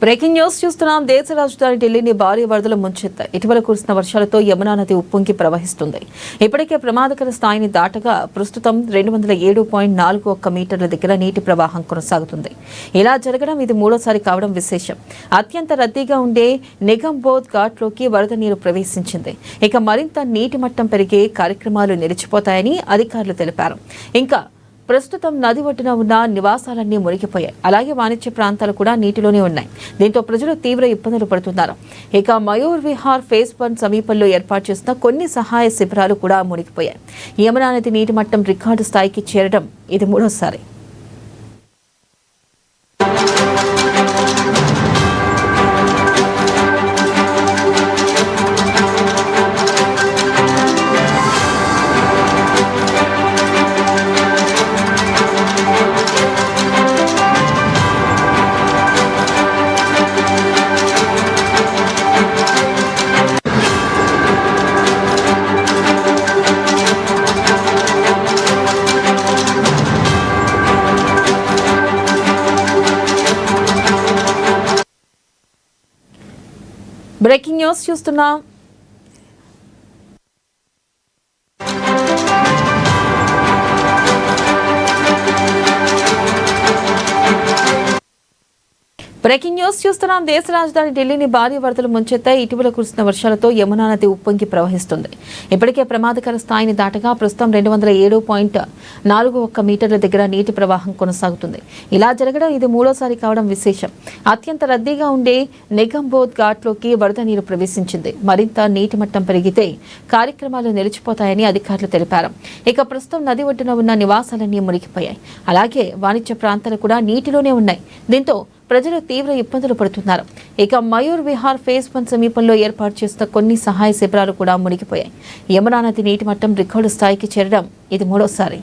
Breaking news చూస్తున్నాం. దేశ రాజధాని ఢిల్లీని భారీ వరదలు ముంచెత్తాయి. ఇటీవల కురిసిన వర్షాలతో యమునా నది ఉప్పొంగి ప్రవహిస్తుంది. ఇప్పటికే ప్రమాదకర స్థాయిని దాటగా ప్రస్తుతం 207.41 మీటర్ల దగ్గర నీటి ప్రవాహం కొనసాగుతుంది. ఇలా జరగడం ఇది మూడోసారి కావడం విశేషం. అత్యంత రద్దీగా ఉండే నిగంబోధ్ ఘాట్లోకి వరద నీరు ప్రవేశించింది. ఇక మరింత నీటి మట్టం పెరిగే కార్యక్రమాలు నిలిచిపోతాయని అధికారులు తెలిపారు. ఇంకా ప్రస్తుతం నది ఒడ్డున ఉన్న నివాసాలన్నీ మునిగిపోయాయి. అలాగే వాణిజ్య ప్రాంతాలు కూడా నీటిలోనే ఉన్నాయి. దీంతో ప్రజలు తీవ్ర ఇబ్బందులు పడుతున్నారు. ఇక మయూర్ విహార్ ఫేజ్ 1 సమీపంలో ఏర్పాటు చేసిన కొన్ని సహాయ శిబిరాలు కూడా మునిగిపోయాయి. యమునా నది నీటి మట్టం రికార్డు స్థాయికి చేరడం ఇది మూడోసారి. బ్రేకింగ్ న్యూస్ చూస్తున్నాం. దేశ రాజధాని ఢిల్లీని భారీ వరదలు ముంచెత్తాయి. ఇటీవల కురిసిన వర్షాలతో యమునా నది ఉప్పొంగి ప్రవహిస్తుంది. ఇప్పటికే ప్రమాదకర స్థాయిని దాటగా ప్రస్తుతం 207.41 మీటర్ల దగ్గర నీటి ప్రవాహం కొనసాగుతుంది. ఇలా జరగడం ఇది మూడోసారి కావడం విశేషం. అత్యంత రద్దీగా ఉండే నిగంబోధ్ ఘాట్లోకి వరద నీరు ప్రవేశించింది. మరింత నీటి మట్టం పెరిగితే కార్యక్రమాలు నిలిచిపోతాయని అధికారులు తెలిపారు. ఇక ప్రస్తుతం నది ఒడ్డున ఉన్న నివాసాలన్నీ మునిగిపోయాయి. అలాగే వాణిజ్య ప్రాంతాలు కూడా నీటిలోనే ఉన్నాయి. దీంతో ప్రజలు తీవ్ర ఇబ్బందులు పడుతున్నారు. ఇక మయూర్ విహార్ ఫేజ్ 1 సమీపంలో ఏర్పాటు చేసిన కొన్ని సహాయ శిబిరాలు కూడా మునిగిపోయాయి. యమునా నది నీటి మట్టం రికార్డు స్థాయికి చేరడం ఇది మూడోసారి.